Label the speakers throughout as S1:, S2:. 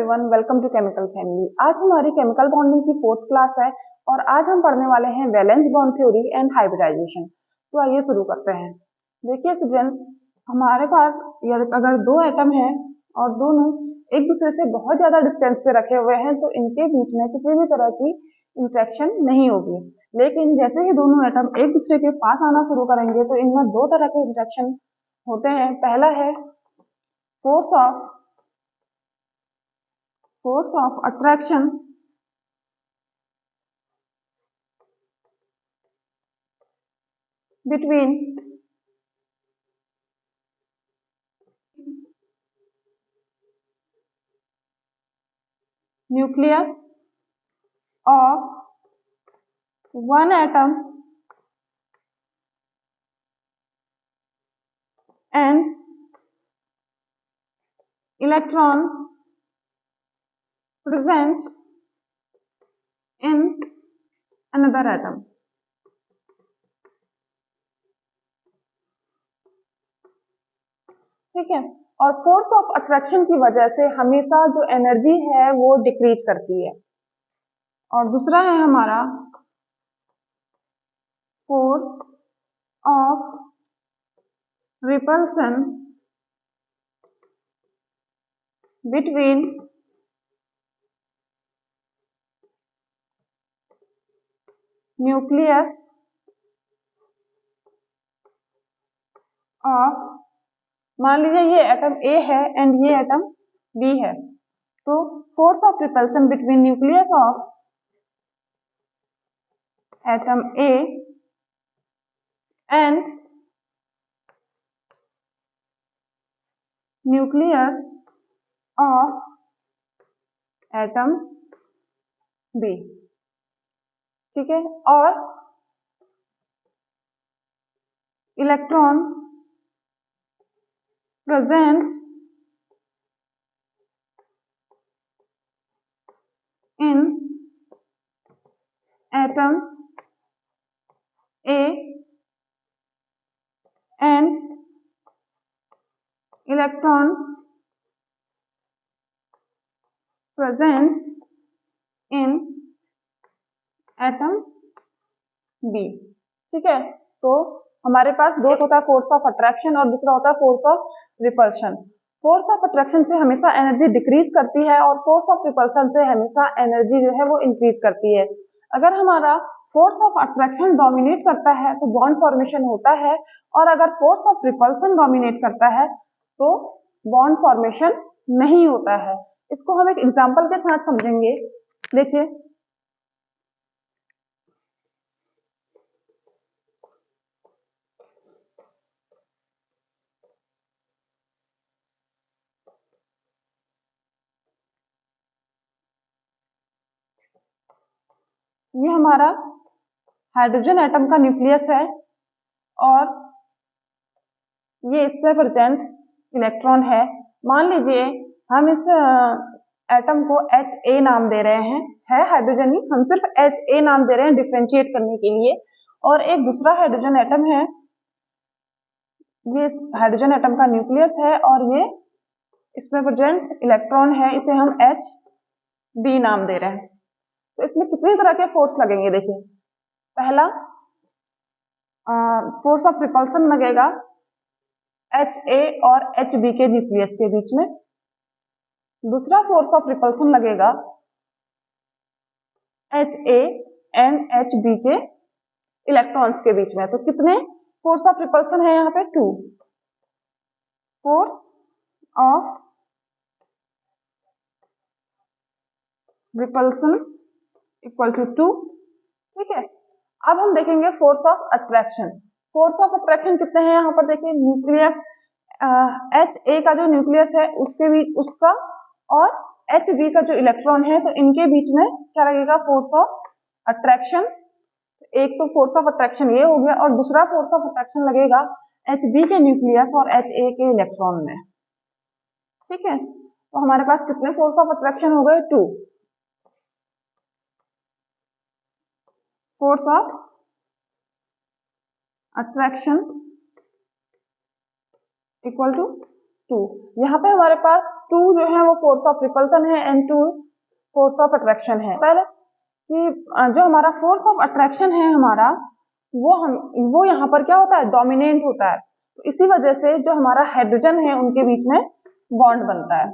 S1: Everyone, welcome to chemical family. आज हमारी chemical bonding की 4th क्लास है और आज हम पढ़ने वाले हैं valence bond theory and hybridisation. तो आइए शुरू करते हैं। देखिए स्टूडेंट्स, हमारे पास अगर दो एटम हैं और दोनों एक दूसरे से बहुत ज्यादा डिस्टेंस पे रखे हुए हैं तो इनके बीच में किसी भी तरह की इंटरेक्शन नहीं होगी। लेकिन जैसे ही दोनों एटम एक दूसरे के पास आना शुरू करेंगे तो इनमें दो तरह के इंटरेक्शन होते हैं। पहला है force of attraction between nucleus of one atom and electron present in another atom। ठीक है, और फोर्स ऑफ अट्रैक्शन की वजह से हमेशा जो एनर्जी है वो डिक्रीज करती है। और दूसरा है हमारा force of repulsion between nucleus of, मान लीजिए ये एटम ए है एंड ये एटम बी है, तो force of repulsion between nucleus of atom a and nucleus of atom b. ठीक है, और electron present in atom A and electron present in atom B। ठीक है, तो हमारे पास दो होता है, फोर्स ऑफ अट्रैक्शन और दूसरा होता है force of repulsion. Force of attraction से हमेशा एनर्जी डिक्रीज करती है और फोर्स ऑफ रिपल्शन से हमेशा एनर्जी जो है वो इंक्रीज करती है। अगर हमारा फोर्स ऑफ अट्रैक्शन डोमिनेट करता है तो बॉन्ड फॉर्मेशन होता है, और अगर फोर्स ऑफ रिपल्शन डोमिनेट करता है तो बॉन्ड फॉर्मेशन नहीं होता है। इसको हम एक एग्जाम्पल के साथ समझेंगे। देखिए, ये हमारा हाइड्रोजन एटम का न्यूक्लियस है और ये इस पर प्रेजेंट इलेक्ट्रॉन है। मान लीजिए हम इस एटम को Ha नाम दे रहे हैं, है हाइड्रोजन ही, हम सिर्फ Ha नाम दे रहे हैं डिफ्रेंशिएट करने के लिए। और एक दूसरा हाइड्रोजन एटम है, ये हाइड्रोजन एटम का न्यूक्लियस है और ये इसमें प्रेजेंट इलेक्ट्रॉन है, इसे हम Hb नाम दे रहे हैं। तो इसमें कितनी तरह के फोर्स लगेंगे? देखिए, पहला फोर्स ऑफ रिपल्सन लगेगा Ha और Hb के न्यूक्लियस के बीच में। दूसरा फोर्स ऑफ रिपल्सन लगेगा Ha एंड Hb के इलेक्ट्रॉन्स के बीच में। तो कितने फोर्स ऑफ रिपल्सन है यहाँ पे? 2। Force of repulsion equal to 2। ठीक है, अब हम देखेंगे force of attraction. Force of attraction कितने हैं यहाँ पर? देखिए, न्यूक्लियस Ha का जो न्यूक्लियस है उसके बीच, उसका और Hb का जो इलेक्ट्रॉन है, तो इनके बीच में क्या लगेगा? Force of attraction. एक तो फोर्स ऑफ अट्रैक्शन ये हो गया और दूसरा फोर्स ऑफ अट्रैक्शन लगेगा Hb के न्यूक्लियस और Ha के इलेक्ट्रॉन में। ठीक है, तो हमारे पास कितने फोर्स ऑफ अट्रैक्शन हो गए? 2। Force of attraction equal to 2। यहाँ पे हमारे पास 2 जो है वो फोर्स ऑफ रिपल्सन है एंड 2 फोर्स ऑफ अट्रैक्शन है। पर कि जो हमारा फोर्स ऑफ अट्रैक्शन है हमारा वो यहाँ पर क्या होता है, डोमिनेंट होता है। तो इसी वजह से जो हमारा हाइड्रोजन है उनके बीच में बॉन्ड बनता है।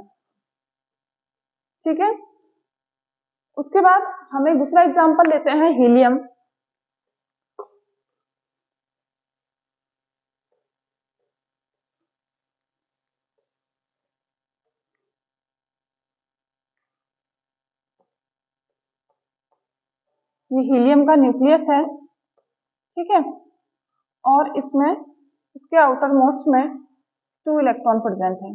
S1: ठीक है, उसके बाद हम एक दूसरा एग्जांपल लेते हैं, हीलियम। ये हीलियम का न्यूक्लियस है, ठीक है, और इसमें इसके आउटर मोस्ट में 2 इलेक्ट्रॉन प्रेजेंट है।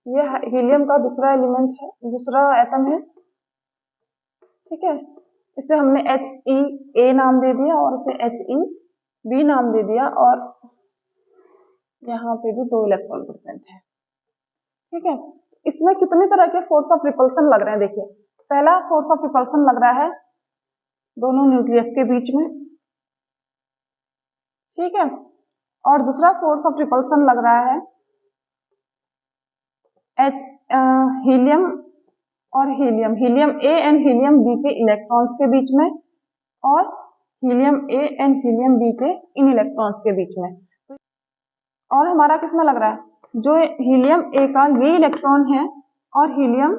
S1: ये हीलियम का दूसरा एलिमेंट है, दूसरा एटम है, ठीक है। इसे हमने HeA नाम दे दिया और इसे HeB नाम दे दिया, और यहाँ पे भी 2 इलेक्ट्रॉन प्रेजेंट है, ठीक है। इसमें कितनी तरह के फोर्स ऑफ रिपल्सन लग रहे हैं, देखिए। पहला फोर्स ऑफ रिपल्सन लग रहा है दोनों न्यूक्लियस के बीच में, ठीक है, और दूसरा फोर्स ऑफ रिपल्सन लग रहा है हीलियम और helium A and helium B के इलेक्ट्रॉन्स के बीच में, और helium A and helium B के इन इलेक्ट्रॉन्स के बीच में। और हमारा किसमें लग रहा है, जो हीलियम A का ये इलेक्ट्रॉन है और हीलियम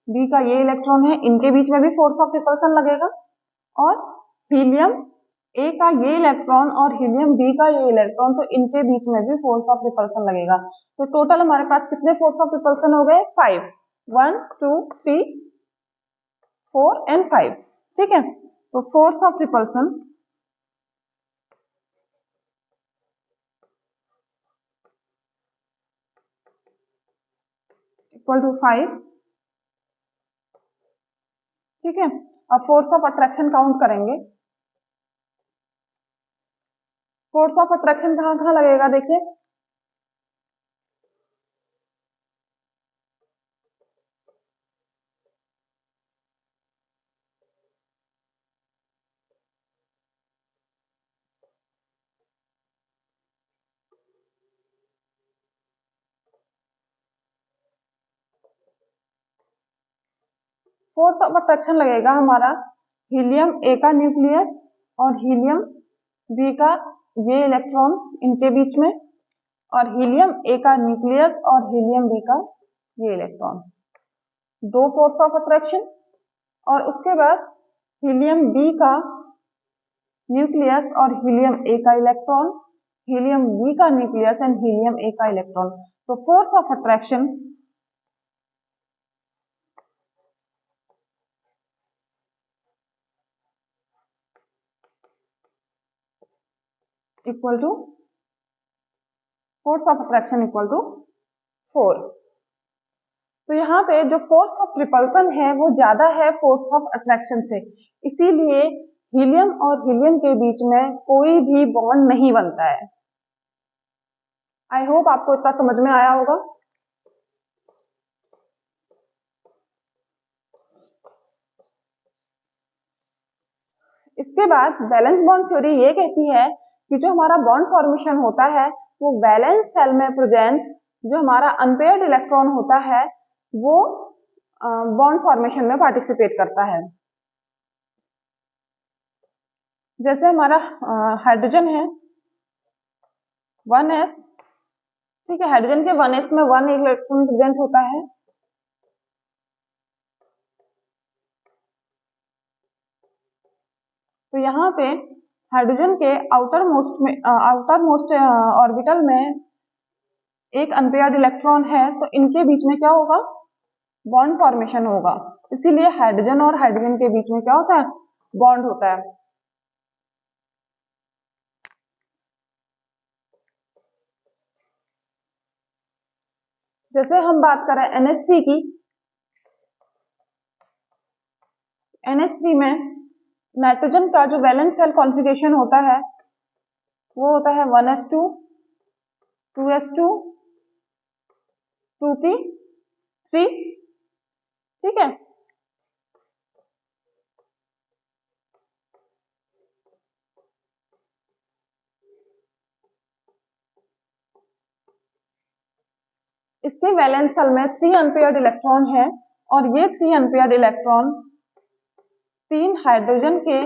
S1: B का ये इलेक्ट्रॉन है, इनके बीच में भी फोर्स ऑफ रिपल्सन लगेगा, और हीलियम A का ये इलेक्ट्रॉन और हीलियम B का ये इलेक्ट्रॉन, तो इनके बीच में भी फोर्स ऑफ रिपल्सन लगेगा। तो टोटल हमारे पास कितने फोर्स ऑफ रिपल्सन हो गए, 5, 1 2 3 4 एंड 5, ठीक है। तो force of repulsion equal to 5, ठीक है। अब फोर्स ऑफ अट्रैक्शन काउंट करेंगे। फोर्स ऑफ अट्रैक्शन कहाँ कहाँ लगेगा, देखिए। फोर्स ऑफ अट्रैक्शन लगेगा हमारा हीलियम A का न्यूक्लियस और हीलियम B का ये इलेक्ट्रॉन इनके बीच में, और हीलियम A का न्यूक्लियस और हीलियम B का ये इलेक्ट्रॉन, 2 फोर्स ऑफ अट्रैक्शन। और उसके बाद हीलियम B का न्यूक्लियस और हीलियम A का इलेक्ट्रॉन, हीलियम B का न्यूक्लियस एंड हीलियम A का इलेक्ट्रॉन। तो force of attraction equal to force of attraction equal to 4। तो यहाँ पे जो फोर्स ऑफ रिपल्सन है वो ज्यादा है फोर्स ऑफ अट्रैक्शन से, इसीलिए हीलियम और हीलियम के बीच में कोई भी बॉन्ड नहीं बनता है। आई होप आपको इतना समझ में आया होगा। इसके बाद बैलेंस बॉन्ड थ्योरी ये कहती है कि जो हमारा बॉन्ड फॉर्मेशन होता है वो वैलेंस शेल में प्रेजेंट जो हमारा अनपेयर्ड इलेक्ट्रॉन होता है वो बॉन्ड फॉर्मेशन में पार्टिसिपेट करता है। जैसे हमारा हाइड्रोजन है 1s, ठीक है, हाइड्रोजन के 1s में 1 इलेक्ट्रॉन प्रेजेंट होता है, तो यहाँ पे हाइड्रोजन के आउटर मोस्ट ऑर्बिटल में एक अनपेयर्ड इलेक्ट्रॉन है, तो इनके बीच में क्या होगा, बॉन्ड फॉर्मेशन होगा। इसीलिए हाइड्रोजन और हाइड्रोजन के बीच में क्या होता है, बॉन्ड होता है। जैसे हम बात करें NH3 की, NH3 में नाइट्रोजन का जो वैलेंस शेल कॉन्फ़िगरेशन होता है वो होता है 1s2 2s2 2p3, ठीक है। इसके वैलेंस शेल में 3 अनपेयर्ड इलेक्ट्रॉन है और ये 3 अनपेयर्ड इलेक्ट्रॉन 3 हाइड्रोजन के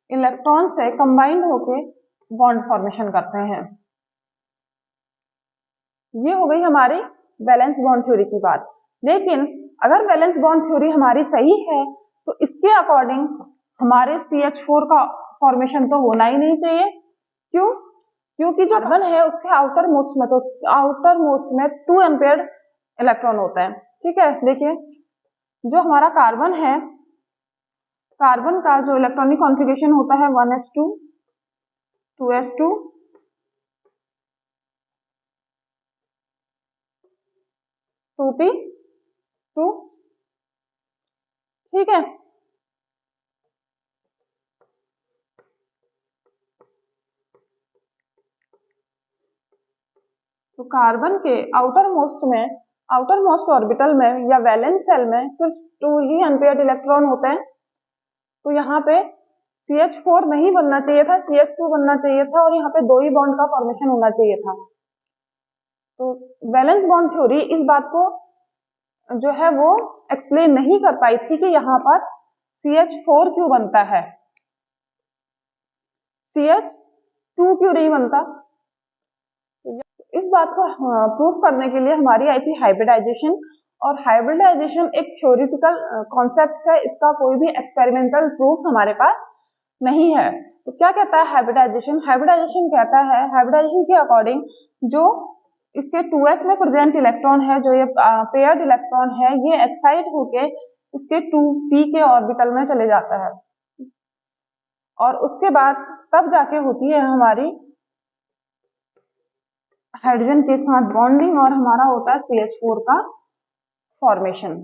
S1: इलेक्ट्रॉन से कंबाइंड होके बॉन्ड फॉर्मेशन करते हैं। ये हो गई हमारी वैलेंस बॉन्ड थ्योरी की बात। लेकिन अगर वैलेंस बॉन्ड थ्योरी हमारी सही है तो इसके अकॉर्डिंग हमारे CH4 का फॉर्मेशन तो होना ही नहीं चाहिए। क्यों? क्योंकि जो कार्बन है उसके आउटर मोस्ट में 2 एम्पेयर्ड इलेक्ट्रॉन होता है। ठीक है, देखिए जो हमारा कार्बन है, कार्बन का जो इलेक्ट्रॉनिक कॉन्फ़िगरेशन होता है 1s2 2s2 2p2। ठीक है, तो कार्बन के आउटर मोस्ट ऑर्बिटल में या वैलेंस शेल में सिर्फ 2 ही अनपेयर्ड इलेक्ट्रॉन होते हैं। तो यहाँ पे CH4 नहीं बनना चाहिए था, CH2 बनना चाहिए था और यहाँ पे 2 ही बॉन्ड का फॉर्मेशन होना चाहिए था। तो वैलेंस बॉन्ड थ्योरी इस बात को जो है वो एक्सप्लेन नहीं कर पाई थी कि यहाँ पर CH4 क्यों बनता है, CH2 क्यों नहीं बनता। इस बात को प्रूफ करने के लिए हमारी आई थी हाइब्रिडाइजेशन। और हाइब्रिडाइजेशन एक थ्योरेटिकल कॉन्सेप्ट है, इसका कोई भी एक्सपेरिमेंटल प्रूफ हमारे पास नहीं है। तो क्या कहता है हाइब्रिडाइजेशन? हाइब्रिडाइजेशन कहता है, हाइब्रिडाइजेशन के अकॉर्डिंग जो इसके 2s में प्रेजेंट इलेक्ट्रॉन है, जो ये पेयर्ड इलेक्ट्रॉन है, ये एक्साइट होके इसके 2p के ऑर्बिटल में चले जाता है और उसके बाद तब जाके होती है हमारी हाइड्रोजन के साथ बॉन्डिंग और हमारा होता है CH4 का फॉर्मेशन।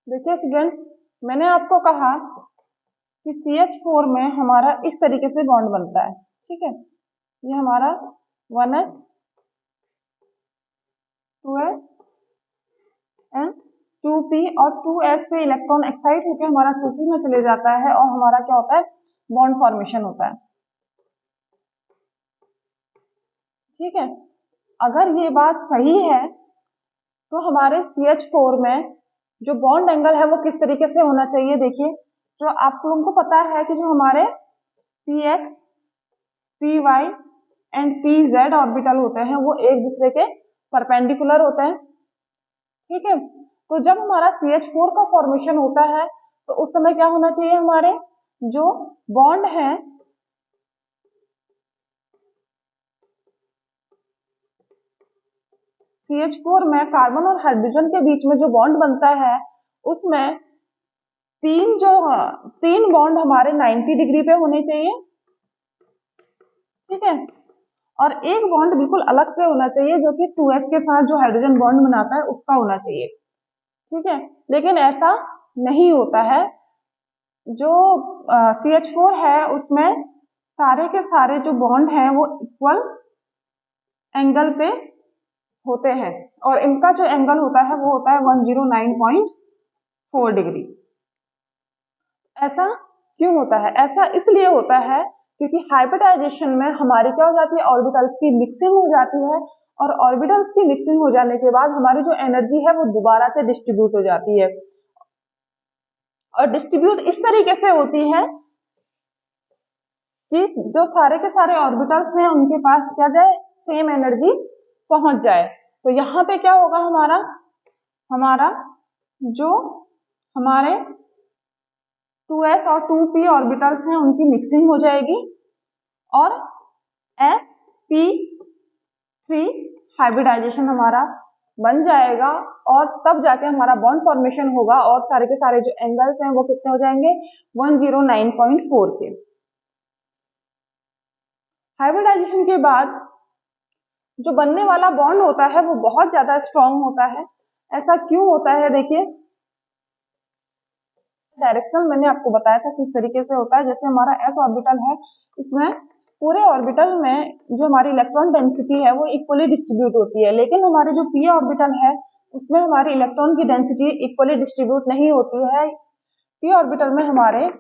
S1: देखिए स्टूडेंट्स, मैंने आपको कहा कि CH4 में हमारा इस तरीके से बॉन्ड बनता है। ठीक है, ये हमारा 1s 2s एंड 2p और 2s से इलेक्ट्रॉन एक्साइट होकर हमारा 2p में चले जाता है और हमारा क्या होता है, बॉन्ड फॉर्मेशन होता है। ठीक है, अगर ये बात सही है तो हमारे CH4 में जो बॉन्ड एंगल है वो किस तरीके से होना चाहिए। देखिए, जो आप लोगों को पता है कि जो हमारे px py and pz orbital होते हैं वो एक दूसरे के परपेंडिकुलर होते हैं। ठीक है, तो जब हमारा CH4 का फॉर्मेशन होता है तो उस समय क्या होना चाहिए, हमारे जो बॉन्ड है CH4 में कार्बन और हाइड्रोजन के बीच में जो बॉन्ड बनता है उसमें तीन बॉन्ड हमारे 90 डिग्री पे होने चाहिए। ठीक है, और एक बॉन्ड बिल्कुल अलग से होना चाहिए जो कि 2s के साथ जो हाइड्रोजन बॉन्ड बनाता है उसका होना चाहिए। ठीक है, लेकिन ऐसा नहीं होता है। जो CH4 है उसमें सारे के सारे जो बॉन्ड हैं वो इक्वल एंगल पे होते हैं और इनका जो एंगल होता है वो होता है 109.4 डिग्री। ऐसा क्यों होता है? ऐसा इसलिए होता है क्योंकि हाइब्रिडाइजेशन में हमारी क्या हो जाती है, ऑर्बिटल्स की मिक्सिंग हो जाती है और ऑर्बिटल्स की मिक्सिंग हो जाने के बाद हमारी जो एनर्जी है वो दोबारा से डिस्ट्रीब्यूट हो जाती है और डिस्ट्रीब्यूट इस तरीके से होती है कि जो सारे के सारे ऑर्बिटल्स हैं उनके पास क्या जाए, सेम एनर्जी पहुंच जाए। तो यहाँ पे क्या होगा, हमारा जो हमारे 2s और 2p ऑर्बिटल्स हैं उनकी मिक्सिंग हो जाएगी और sp3 हाइब्रिडाइजेशन हमारा बन जाएगा और तब जाके हमारा बॉन्ड फॉर्मेशन होगा और सारे के सारे जो एंगल्स हैं वो कितने हो जाएंगे, 109.4 के। हाइब्रिडाइजेशन के बाद जो बनने वाला बॉन्ड होता है वो बहुत ज्यादा स्ट्रॉन्ग होता है। ऐसा क्यों होता है? देखिए, डायरेक्शनल मैंने आपको बताया था किस तरीके से होता है। जैसे हमारा s ऑर्बिटल है, इसमें पूरे ऑर्बिटल में जो हमारी इलेक्ट्रॉन डेंसिटी है वो इक्वली डिस्ट्रीब्यूट होती है, लेकिन हमारे जो पी ऑर्बिटल है उसमें हमारी इलेक्ट्रॉन की डेंसिटी इक्वली डिस्ट्रीब्यूट नहीं होती है। पी ऑर्बिटल में हमारे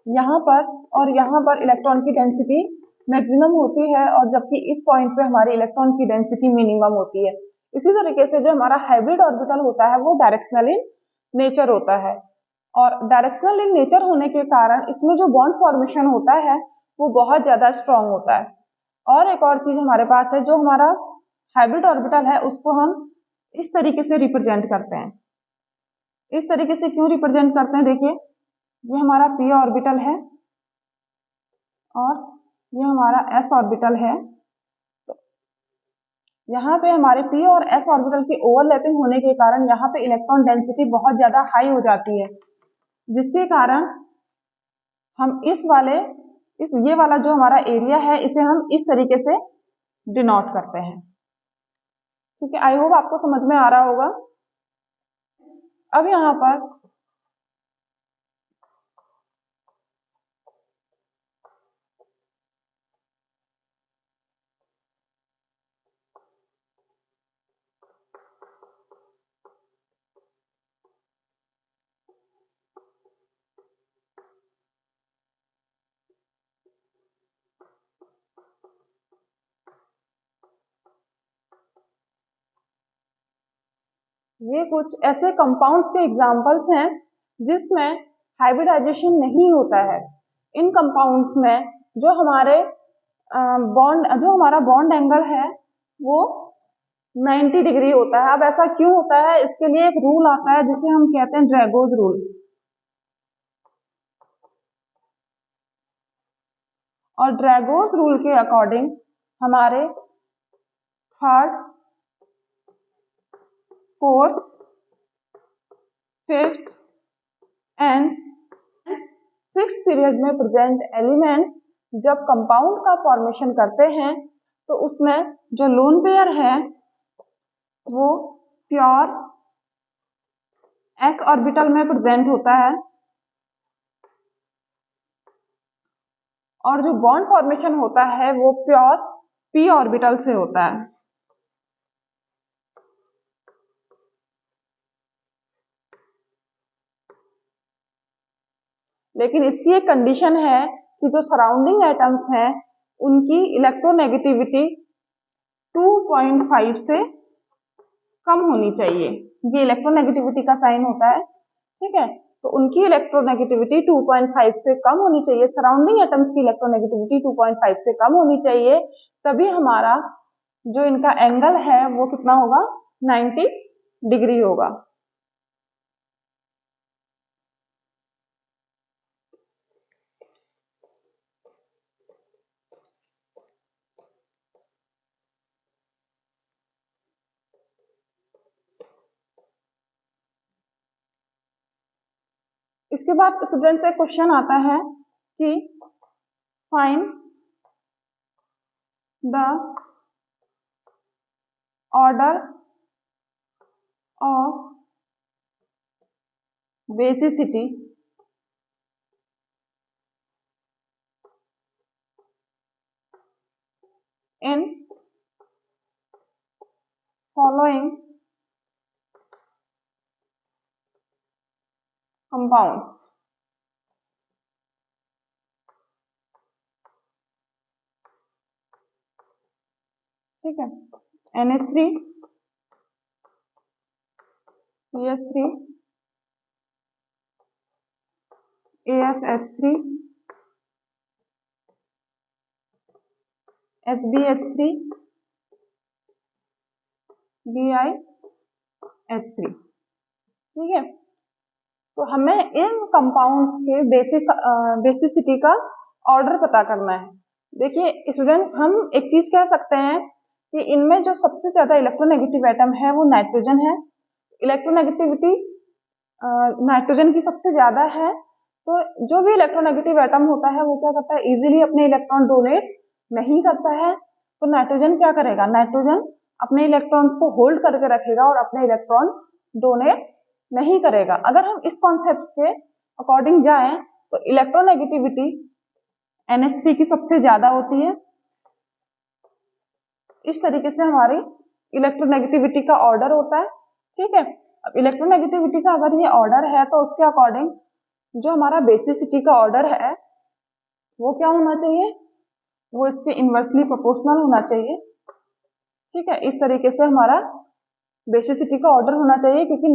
S1: यहाँ पर और यहाँ पर इलेक्ट्रॉन की डेंसिटी मैक्सिमम होती है, और जबकि इस पॉइंट पे हमारी इलेक्ट्रॉन की डेंसिटी मिनिमम होती है। इसी तरीके से जो हमारा हाइब्रिड ऑर्बिटल होता है वो डायरेक्शनल इन नेचर होता है, और डायरेक्शनल इन नेचर होने के कारण इसमें जो बॉन्ड फॉर्मेशन होता है वो बहुत ज्यादा स्ट्रांग होता है। और एक और चीज हमारे पास है, जो हमारा हाइब्रिड ऑर्बिटल है उसको हम इस तरीके से रिप्रेजेंट करते हैं। इस तरीके से क्यों रिप्रेजेंट करते हैं, देखिए ये हमारा पी ऑर्बिटल है और ये हमारा एस ऑर्बिटल है। तो यहाँ पे हमारे पी और एस ऑर्बिटल की ओवरलैपिंग होने के कारण यहाँ पे इलेक्ट्रॉन डेंसिटी बहुत ज्यादा हाई हो जाती है, जिसके कारण हम ये वाला जो हमारा एरिया है इसे हम इस तरीके से डिनोट करते हैं। ठीक है, आई होप आपको समझ में आ रहा होगा। अब यहाँ पर ये कुछ ऐसे कंपाउंड्स के एग्जांपल्स हैं जिसमें हाइब्रिडाइजेशन नहीं होता है। इन कंपाउंड्स में जो हमारा बॉन्ड एंगल है वो 90 डिग्री होता है। अब ऐसा क्यों होता है, इसके लिए एक रूल आता है जिसे हम कहते हैं ड्रैगोज रूल। और ड्रैगोज रूल के अकॉर्डिंग हमारे third, fourth, fifth and sixth period में प्रेजेंट एलिमेंट्स जब कंपाउंड का फॉर्मेशन करते हैं तो उसमें जो लोन पेयर है वो प्योर एस ऑर्बिटल में प्रेजेंट होता है, और जो बॉन्ड फॉर्मेशन होता है वो प्योर पी ऑर्बिटल से होता है। लेकिन इसकी एक कंडीशन है कि जो सराउंडिंग एटम्स हैं उनकी इलेक्ट्रोनेगेटिविटी 2.5 से कम होनी चाहिए। ये इलेक्ट्रोनेगेटिविटी का साइन होता है, ठीक है। तो उनकी इलेक्ट्रोनेगेटिविटी 2.5 से कम होनी चाहिए, सराउंडिंग एटम्स की इलेक्ट्रोनेगेटिविटी 2.5 से कम होनी चाहिए, तभी हमारा जो इनका एंगल है वो कितना होगा, 90 डिग्री होगा। इसके बाद स्टूडेंट से क्वेश्चन आता है कि find the order of basicity in following compounds. ठीक है, NH3, CH3, ASH3, SBH3, BiH3। ठीक है, तो हमें इन कंपाउंड्स के बेसिसिटी का ऑर्डर पता करना है। देखिए स्टूडेंट्स, हम एक चीज कह सकते हैं कि इनमें जो सबसे ज्यादा इलेक्ट्रोनेगेटिव एटम है वो नाइट्रोजन है। इलेक्ट्रोनेगेटिविटी नाइट्रोजन की सबसे ज्यादा है, तो जो भी इलेक्ट्रोनेगेटिव एटम होता है वो क्या करता है, इजीली अपने इलेक्ट्रॉन डोनेट नहीं करता है। तो नाइट्रोजन क्या करेगा, नाइट्रोजन अपने इलेक्ट्रॉन्स को होल्ड करके रखेगा और अपने इलेक्ट्रॉन डोनेट नहीं करेगा। अगर हम इस कॉन्सेप्ट के अकॉर्डिंग जाएं तो इलेक्ट्रोनेगेटिविटी NH3 की सबसे ज्यादा होती है। इस तरीके से हमारी इलेक्ट्रोनेगेटिविटी का ऑर्डर होता है। ठीक है, अब इलेक्ट्रोनेगेटिविटी का अगर ये ऑर्डर है तो उसके अकॉर्डिंग जो हमारा बेसिसिटी का ऑर्डर है वो क्या होना चाहिए, वो इसके इनवर्सली प्रोपोर्शनल होना चाहिए। ठीक है, इस तरीके से हमारा बेसिसिटी का ऑर्डर होना चाहिए, क्योंकि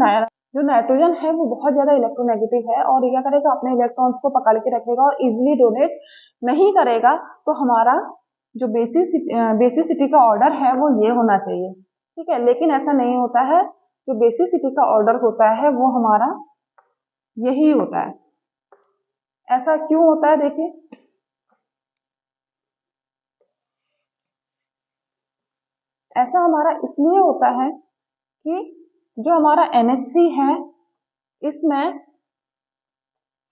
S1: जो नाइट्रोजन है वो बहुत ज्यादा इलेक्ट्रोनेगेटिव है और ये क्या करेगा, अपने इलेक्ट्रॉन्स को पकड़ के रखेगा और इजिली डोनेट नहीं करेगा। तो हमारा जो बेसिसिटी का ऑर्डर है वो ये होना चाहिए। ठीक है, लेकिन ऐसा नहीं होता है, जो बेसिसिटी का ऑर्डर होता है वो हमारा यही होता है। ऐसा क्यों होता है, देखिए ऐसा हमारा इसलिए होता है कि जो हमारा NH3 है इसमें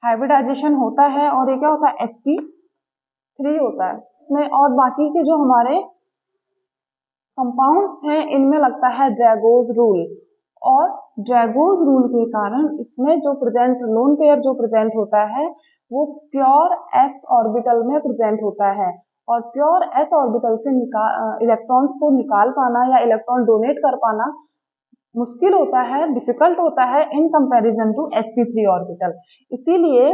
S1: हाइब्रिडाइजेशन होता है और ये क्या होता है, sp3 होता है इसमें, और बाकी के जो हमारे कंपाउंड्स हैं इनमें लगता है ड्रैगोज रूल, और ड्रैगोज रूल के कारण इसमें जो प्रेजेंट लोन पेयर जो प्रेजेंट होता है वो प्योर s ऑर्बिटल में प्रेजेंट होता है। और प्योर s ऑर्बिटल से इलेक्ट्रॉन्स को निकाल पाना या इलेक्ट्रॉन डोनेट कर पाना मुश्किल होता है, डिफिकल्ट होता है in comparison to sp3 orbital. इसीलिए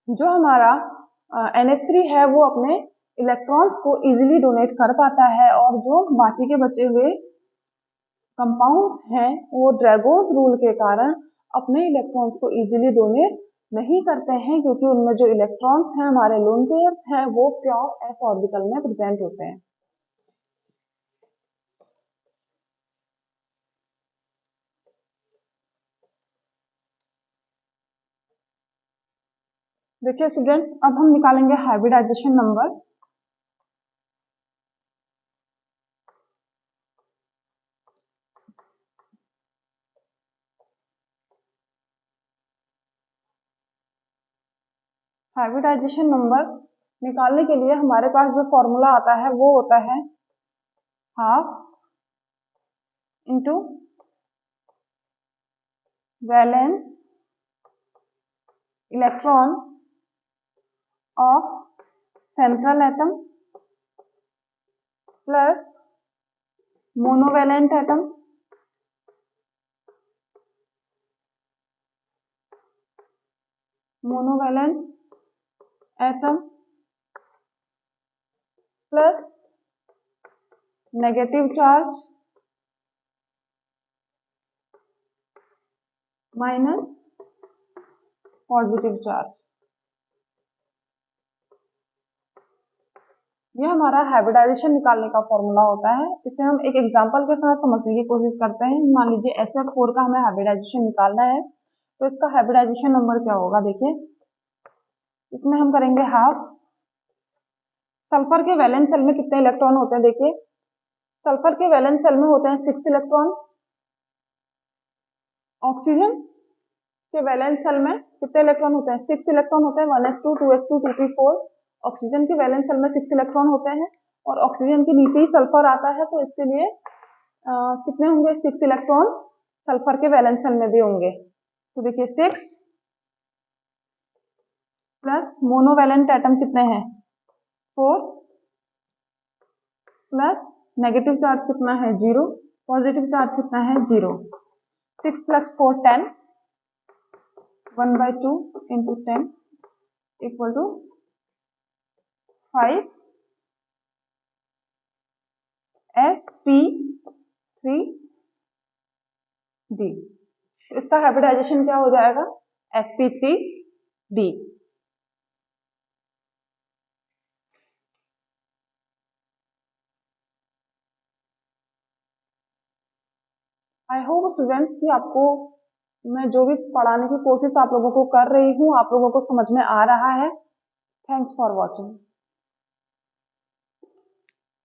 S1: जो हमारा NH3 है वो अपने इलेक्ट्रॉन्स को इजीली डोनेट कर पाता है, और जो बाकी के बचे हुए कंपाउंड्स हैं वो ड्रैगोज रूल के कारण अपने इलेक्ट्रॉन्स को इजीली डोनेट नहीं करते हैं, क्योंकि उनमें जो इलेक्ट्रॉन्स हैं हमारे लोन पेयर्स हैं वो प्योर s ऑर्बिटल में प्रेजेंट होते हैं। देखिए स्टूडेंट्स, अब हम निकालेंगे हाइब्रिडाइजेशन नंबर। हाइब्रिडाइजेशन नंबर निकालने के लिए हमारे पास जो फॉर्मूला आता है वो होता है half into valence electron of central atom plus monovalent atom plus negative charge minus positive charge. ये हमारा हाइब्रिडाइजेशन निकालने का फॉर्मूला होता है। इसे हम एक एग्जांपल के साथ समझने की कोशिश करते हैं। मान लीजिए SF4 का हमें हाइब्रिडाइजेशन निकालना है, तो इसका हाइब्रिडाइजेशन नंबर क्या होगा, देखिए इसमें हम करेंगे हाफ। सल्फर के वैलेंस सेल में कितने इलेक्ट्रॉन होते हैं, देखिए सल्फर के वैलेंस सेल में होते हैं 6 इलेक्ट्रॉन। ऑक्सीजन के वैलेंस सेल में कितने इलेक्ट्रॉन होते हैं, 6 इलेक्ट्रॉन होते हैं, 1s2 2s2 2p4। ऑक्सीजन के वैलेंस सेल में 6 इलेक्ट्रॉन होते हैं और ऑक्सीजन के नीचे ही सल्फर आता है, तो इसके लिए कितने होंगे, 6 इलेक्ट्रॉन सल्फर के वैलेंस सेल में भी होंगे। तो देखिए 6 प्लस मोनोवैलेंट एटम कितने हैं 4 प्लस नेगेटिव चार्ज कितना है 0, पॉजिटिव चार्ज कितना है 0। 6 plus 4 10, 1/2 into 10 equal to 5 sp3d। इसका हाइब्रिडाइजेशन क्या हो जाएगा, sp3d। आई होप स्टूडेंट्स कि आपको मैं जो भी पढ़ाने की कोशिश आप लोगों को कर रही हूँ आप लोगों को समझ में आ रहा है। Thanks for watching.